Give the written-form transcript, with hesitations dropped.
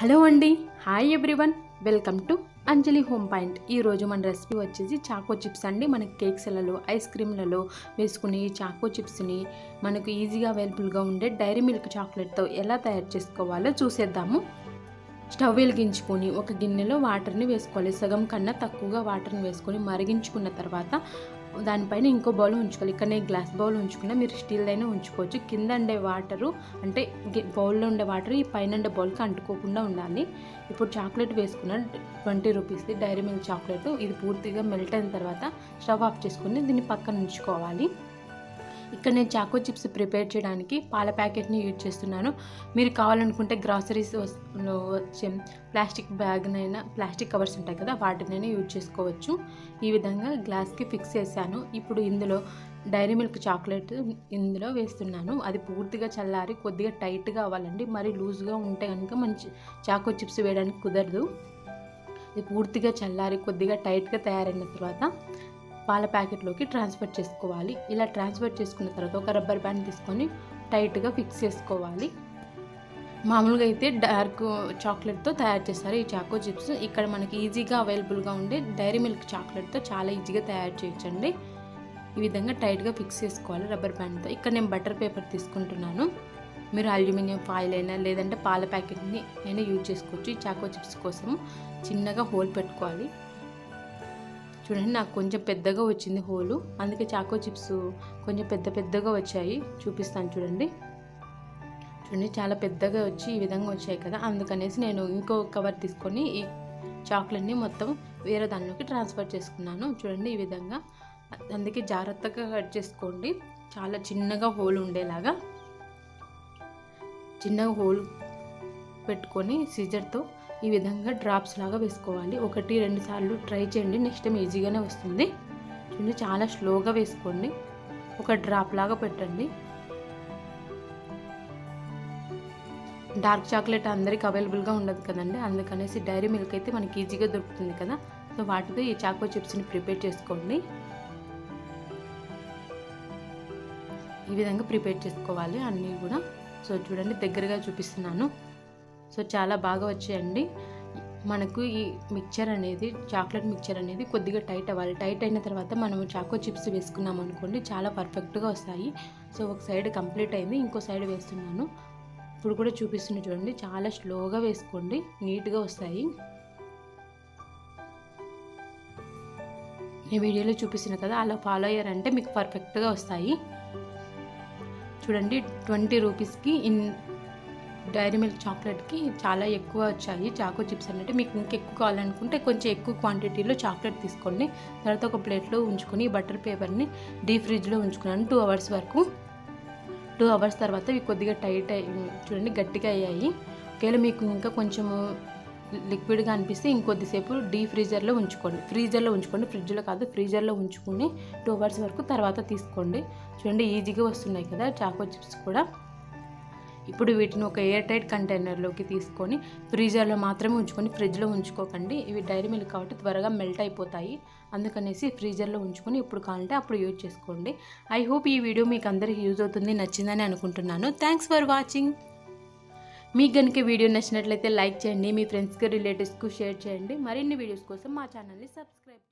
Hello అండి, hi everyone, welcome to Anjali home point. ఈరోజు మన రెసిపీ వచ్చేసి చాకో చిప్స్ అండి. మనకి కేక్స్లలో, ఐస్ క్రీమ్లలో వేసుకునే ఈ చాకో చిప్స్ని మనకు ఈజీగా అవైలబుల్గా ఉండే డైరీ మిల్క్ చాక్లెట్తో ఎలా తయారు చేసుకోవాలో చూసేద్దాము. స్టవ్ వెలిగించుకొని ఒక గిన్నెలో వాటర్ని వేసుకోవాలి. సగం కన్నా తక్కువగా వాటర్ని వేసుకొని మరిగించుకున్న తర్వాత దానిపైన ఇంకో బౌల్ ఉంచుకోవాలి. ఇక్కడ నేను గ్లాస్ బౌల్ ఉంచుకున్నా, మీరు స్టీల్ అయినా ఉంచుకోవచ్చు. కింద ఉండే వాటరు అంటే బౌల్లో ఉండే వాటర్ ఈ పైన ఉండే బౌల్కి అంటుకోకుండా ఉండాలి. ఇప్పుడు చాక్లెట్ వేసుకున్న 20 రూపీస్ది డైరీ మిల్క్ చాక్లెట్, ఇది పూర్తిగా మెల్ట్ అయిన తర్వాత స్టవ్ ఆఫ్ చేసుకొని దీన్ని పక్కన ఉంచుకోవాలి. ఇక్కడ నేను చాకో చిప్స్ ప్రిపేర్ చేయడానికి పాల ప్యాకెట్ని యూజ్ చేస్తున్నాను. మీరు కావాలనుకుంటే గ్రాసరీస్ వచ్చే ప్లాస్టిక్ బ్యాగ్నైనా, ప్లాస్టిక్ కవర్స్ ఉంటాయి కదా, వాటినైనా యూజ్ చేసుకోవచ్చు. ఈ విధంగా గ్లాస్కి ఫిక్స్ చేశాను. ఇప్పుడు ఇందులో డైరీ మిల్క్ చాక్లెట్ ఇందులో వేస్తున్నాను. అది పూర్తిగా చల్లారి కొద్దిగా టైట్గా అవ్వాలండి. మరి లూజ్గా ఉంటే కనుక మంచి చాకో చిప్స్ వేయడానికి కుదరదు. ఇది పూర్తిగా చల్లారి కొద్దిగా టైట్గా తయారైన తర్వాత పాల ప్యాకెట్లోకి ట్రాన్స్ఫర్ చేసుకోవాలి. ఇలా ట్రాన్స్ఫర్ చేసుకున్న తర్వాత ఒక రబ్బర్ బ్యాండ్ తీసుకొని టైట్గా ఫిక్స్ చేసుకోవాలి. మామూలుగా అయితే డార్క్ చాక్లెట్తో తయారు చేస్తారు ఈ చాకో చిప్స్. ఇక్కడ మనకి ఈజీగా అవైలబుల్గా ఉండే డైరీ మిల్క్ చాక్లెట్తో చాలా ఈజీగా తయారు చేయొచ్చండి. ఈ విధంగా టైట్గా ఫిక్స్ చేసుకోవాలి రబ్బర్ బ్యాండ్తో. ఇక్కడ నేను బటర్ పేపర్ తీసుకుంటున్నాను. మీరు అల్యూమినియం ఫాయిల్ అయినా లేదంటే పాల ప్యాకెట్ని అయినా యూజ్ చేసుకోవచ్చు. ఈ చాకో చిప్స్ కోసం చిన్నగా హోల్ పెట్టుకోవాలి. చూడండి, నాకు కొంచెం పెద్దగా వచ్చింది హోలు, అందుకే చాకో చిప్స్ కొంచెం పెద్దగా వచ్చాయి. చూపిస్తాను చూడండి. చాలా పెద్దగా వచ్చి ఈ విధంగా వచ్చాయి కదా, అందుకనేసి నేను ఇంకో కవర్ తీసుకొని ఈ చాక్లెట్ని మొత్తం వేరే దానిలోకి ట్రాన్స్ఫర్ చేసుకున్నాను. చూడండి ఈ విధంగా. అందుకే జాగ్రత్తగా కట్ చేసుకోండి. చాలా చిన్నగా హోల్ ఉండేలాగా చిన్నగా హోల్ పెట్టుకొని సీజర్తో ఈ విధంగా డ్రాప్స్ లాగా వేసుకోవాలి. 1-2 సార్లు ట్రై చేయండి, నెక్స్ట్ టైం ఈజీగానే వస్తుంది. చూడండి, చాలా స్లోగా వేసుకోండి. ఒక డ్రాప్ లాగా పెట్టండి. డార్క్ చాక్లెట్ అందరికి అవైలబుల్గా ఉండదు కదండి, అందుకనేసి డైరీ మిల్క్ అయితే మనకి ఈజీగా దొరుకుతుంది కదా, సో వాటితో ఈ చాకో చిప్స్ని ప్రిపేర్ చేసుకోండి. ఈ విధంగా ప్రిపేర్ చేసుకోవాలి అన్నీ కూడా. సో చూడండి, దగ్గరగా చూపిస్తున్నాను. సో చాలా బాగా వచ్చాయండి. మనకు ఈ మిక్చర్ అనేది, చాక్లెట్ మిక్చర్ అనేది కొద్దిగా టైట్ అవ్వాలి. టైట్ అయిన తర్వాత మనం చాకో చిప్స్ వేసుకున్నాం అనుకోండి, చాలా పర్ఫెక్ట్గా వస్తాయి. సో ఒక సైడ్ కంప్లీట్ అయింది, ఇంకో సైడ్ వేస్తున్నాను. ఇప్పుడు కూడా చూపిస్తున్నా చూడండి, చాలా స్లోగా వేసుకోండి, నీట్గా వస్తాయి. ఈ వీడియోలో చూపిస్తున్నా కదా, అలా ఫాలో అయ్యారంటే మీకు పర్ఫెక్ట్గా వస్తాయి. చూడండి, 20 రూపీస్కి డైరీ మిల్క్ చాక్లెట్కి చాలా ఎక్కువ వచ్చాయి చాకో చిప్స్ అన్నట్టు. మీకు ఇంకెక్కువ కావాలనుకుంటే కొంచెం ఎక్కువ క్వాంటిటీలో చాక్లెట్ తీసుకోండి. తర్వాత ఒక ప్లేట్లో ఉంచుకొని బటర్ పేపర్ని డీప్ ఫ్రిడ్జ్లో ఉంచుకున్నాను 2 అవర్స్ వరకు. 2 అవర్స్ తర్వాత ఇవి కొద్దిగా టైట్ చూడండి, గట్టిగా అయ్యాయి. ఒకవేళ మీకు ఇంకా కొంచెము లిక్విడ్గా అనిపిస్తే ఇంకొద్దిసేపు డీప్ ఫ్రీజర్లో ఉంచుకోండి. ఫ్రిడ్జ్లో కాదు, ఫ్రీజర్లో ఉంచుకుని 2 అవర్స్ వరకు తర్వాత తీసుకోండి. చూడండి, ఈజీగా వస్తున్నాయి కదా చాకో చిప్స్ కూడా. ఇప్పుడు వీటిని ఒక ఎయిర్ టైట్ కంటైనర్లోకి తీసుకొని ఫ్రీజర్లో మాత్రమే ఉంచుకొని, ఫ్రిడ్జ్లో ఉంచుకోకండి. ఇవి డైరీ మిల్క్ కాబట్టి త్వరగా మెల్ట్ అయిపోతాయి, అందుకనేసి ఫ్రీజర్లో ఉంచుకొని ఎప్పుడు కావాలంటే అప్పుడు యూజ్ చేసుకోండి. ఐ హోప్ ఈ వీడియో మీకు అందరికీ యూజ్ అవుతుంది, నచ్చిందని అనుకుంటున్నాను. Thanks for watching. మీకు కనుక వీడియో నచ్చినట్లయితే లైక్ చేయండి, మీ ఫ్రెండ్స్కి, రిలేటివ్స్కి షేర్ చేయండి. మరిన్ని వీడియోస్ కోసం మా ఛానల్ని సబ్స్క్రైబ్